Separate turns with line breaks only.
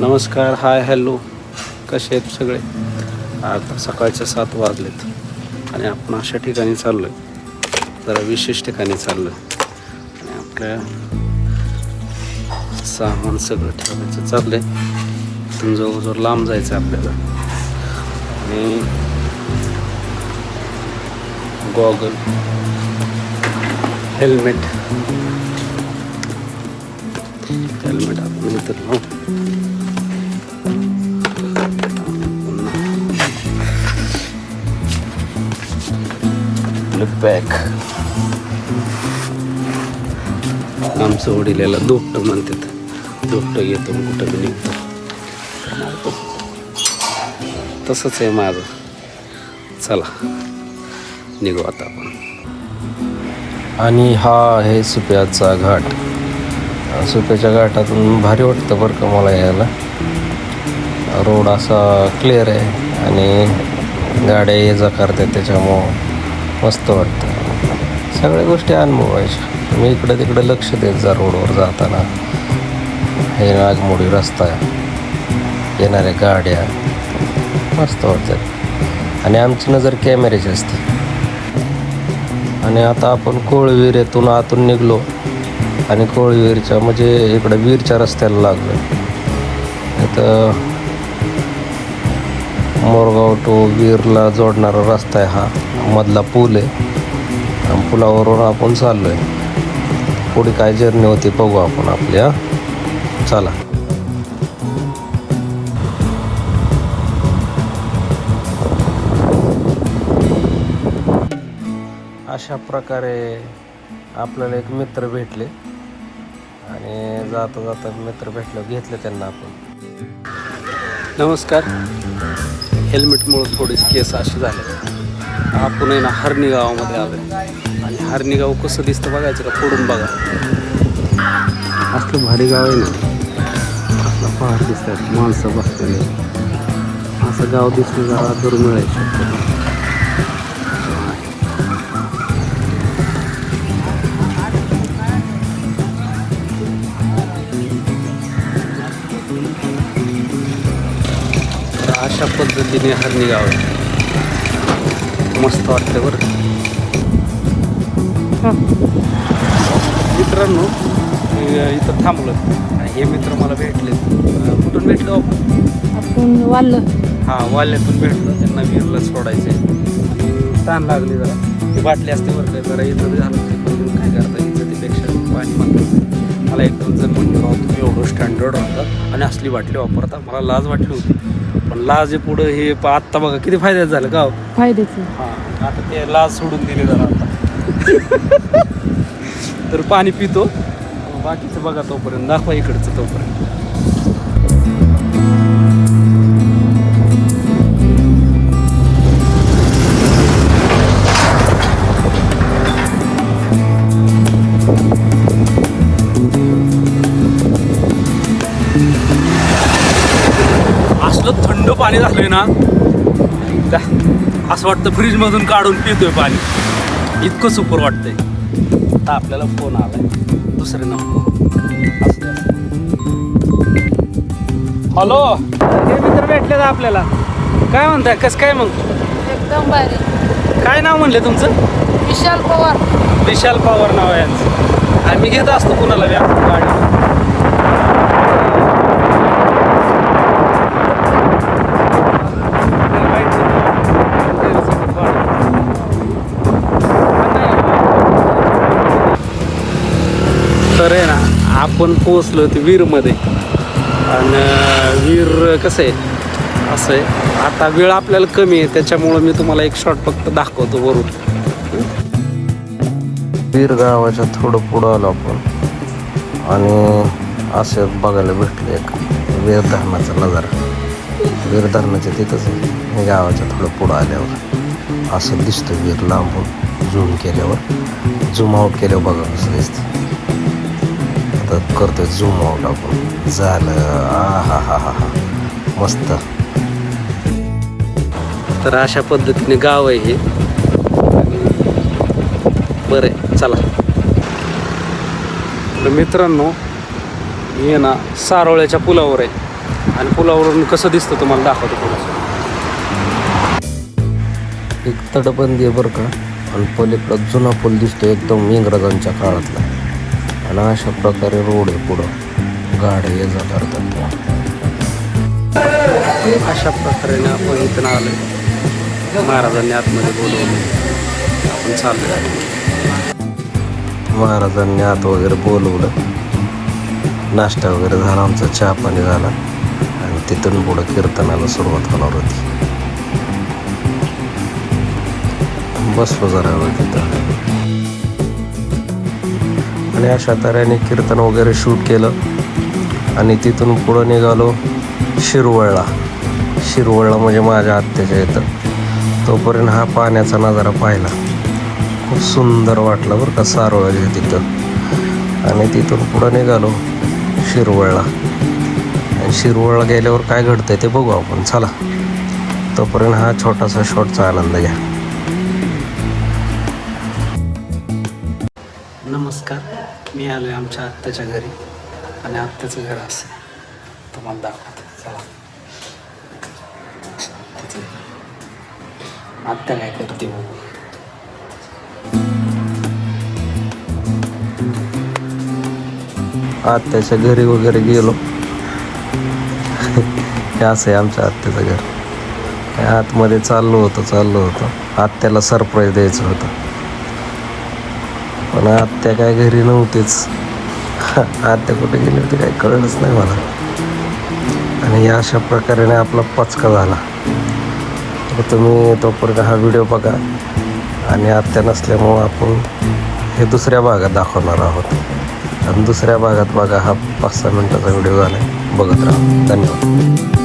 नमस्कार, हाय, हॅलो, कसे आहेत सगळे? आता सकाळचे 7 वाजलेत आणि आपण अशा ठिकाणी चाललो आहे, जरा विशेष ठिकाणी चाललो आहे आणि आपल्या सामान सगळं ठेवायचं चाललं आहे. इथून जवळजवळ लांब जायचं आहे आपल्याला आणि गॉगल, हेल्मेट आपण इथं लावू. बॅग आमचं वडिलेला दोपटं म्हणतात. दोपटं घेतो कुठं बी निघतो, तसंच आहे माझं. चला निघू आता आपण.
आणि हा आहे सुप्याचा घाट. सुप्याच्या घाटातून भारी वाटतं बरं का मला यायला. रोड असा क्लिअर आहे आणि गाड्या ये जा करतात, त्याच्यामुळं मस्त वाटतं. सगळ्या गोष्टी अनुभवायच्या. मी इकडं तिकडं लक्ष देत जा रोडवर जाताना. हे नागमोडी रस्ता आहे, येणाऱ्या गाड्या मस्त वाटतात आणि आमची नजर कॅमेऱ्याची असते. आणि आता आपण कोळविरेतून आतून निघलो आणि कोळविरच्या म्हणजे इकडं वीरच्या रस्त्याला लागलो. इथं मोरगाव टू वीरला जोडणारा रस्ता आहे, हा मधला पूल आहे. आणि पुलावरून आपण चाललो आहे. पुढे काय जर्नी होती बघू आपण आपल्या. चला. अशा प्रकारे आपल्याला एक मित्र भेटले आणि जाता जाता मित्र भेटले, घेतले त्यांना आपण.
नमस्कार. हेल्मेटमुळं थोडीच केस अशी झाले. आपण आहे ना हरणी गावामध्ये आलो आणि हरणी गाव कसं दिसतं बघायचं का? फोडून बघा. असलं भारी गाव आहे ना, असला पहाड दिसतात, माणसं बसलेले. असं गाव दिसलं जरा दुर्मिळ आहे. अशा पद्धतीने हरणी गाव आहे. मस्त वाटतं बरं. मित्रांनो, इथं थांबलो आणि हे मित्र मला भेटले. कुठून भेटलो
आपण वाल्लं.
हां, वाल्यातून भेटलो. त्यांना वीरला सोडायचं आहे. ताण लागली जरा. ती बाटली असते बरं का, जरा इथं झालं ते पण काय करता इथं त्यापेक्षा पाणी मागतं. मला एक 2 जण म्हणून राहतो, तुम्ही एवढं स्टँडर्ड राहता आणि असली बाटली वापरता. मला लाज वाटली होती, पण लाज पुढं हे आत्ता बघा किती फायद्याचं झालं का?
फायद्याचं.
हां, आता ते लाज सोडून दिली जरा आता. तर पाणी पितो, बाकीचं बघा तोपर्यंत. दाखवा इकडचं तोपर्यंत. असलं थंड पाणी झालंय ना, असं वाटतं फ्रीजमधून काढून पितोय पाणी. इतकं सुपर वाटतंय. आता आपल्याला फोन आलाय, दुसरे नको. हॅलो, हे मित्र भेटले ना आपल्याला. काय म्हणताय, कसं काय? मग
एकदम भारी.
काय नाव म्हणले तुमचं?
विशाल पवार.
विशाल पवार नाव आहे यांचं. आम्ही घेत असतो कुणाला गाडी. तर आहे ना, आपण पोहोचलो होतो वीरमध्ये. आणि वीर कसं आहे, असं आहे. आता वेळ आपल्याला कमी आहे, त्याच्यामुळं मी तुम्हाला एक शॉट फक्त दाखवतो वरून.
वीर गावाच्या थोडं पुढं आलो आपण आणि असं बघायला भेटलं एक वीर धरणाचा नजारा. वीर धरणाच्या तिथंच आहे. गावाच्या थोडं पुढं आल्यावर असं दिसतं वीर लांबून. झूम केल्यावर, झूम आउट केल्यावर बघा कसं दिसतं. आता करतोय झूम आउट आपण. झालं. हा हा हा हा, मस्त.
तर अशा पद्धतीने गाव आहे हे. बरं आहे, चला. तर मित्रांनो, मी ना सारोळ्याच्या पुलावर आहे आणि पुलावरून कसं दिसतं तुम्हाला दाखवतो पुलाचं.
एक तटबंदी आहे बरं का, आणि पलीकडं जुना पूल दिसतो एकदम इंग्रजांच्या काळातला. आणि अशा प्रकारे रोड आहे, पुढं गाड्या ये जा करतात.
अशा प्रकारे आपण इथं आलो, महाराजांनी आतमध्ये बोलवलं, आपण चाललो.
महाराजांनी आत वगैरे बोलवलं, नाश्ता वगैरे झाला, आमचा चहा पाणी झाला आणि तिथून पुढं कीर्तनाला सुरुवात होणार होती. बसलो जरा वेळ तिथं आणि अशा तऱ्हेने कीर्तन वगैरे शूट केलं आणि तिथून पुढं निघालो शिरवळला. शिरवळला म्हणजे माझ्या आत्याच्या इथं. तोपर्यंत हा पाण्याचा नजारा पाहिला, खूप सुंदर वाटलं बरं का, सारोळ्याच्या तिथं. आणि तिथून पुढं निघालो शिरवळला. आणि शिरवळला गेल्यावर काय घडतंय ते बघू आपण, चला. तोपर्यंत हा छोटासा शॉटचा आनंद घ्या.
नमस्कार, मी आलो आहे आमच्या आत्याच्या घरी आणि आत्याचं घर असं तुम्हाला दाखवतो. चला, आत्या काय करते बघू.
आत्याच्या घरी वगैरे गेलो. हे असं आहे आमच्या आत्याचं घर. काय आतमध्ये चाललो होतो आत्याला सरप्राईज द्यायचं होतं, पण आत्या काय घरी नव्हतीच. आत्या कुठे गेली होती काही कळलंच नाही मला. आणि या अशा प्रकारे आपला पचका झाला. तर तुम्ही तोपर्यंत हा व्हिडिओ बघा, आणि आत्या नसल्यामुळं आपण हे दुसऱ्या भागात दाखवणार आहोत. आणि दुसऱ्या भागात बघा, हा 5-6 मिनटाचा व्हिडिओ झाला आहे, बघत राहा. धन्यवाद.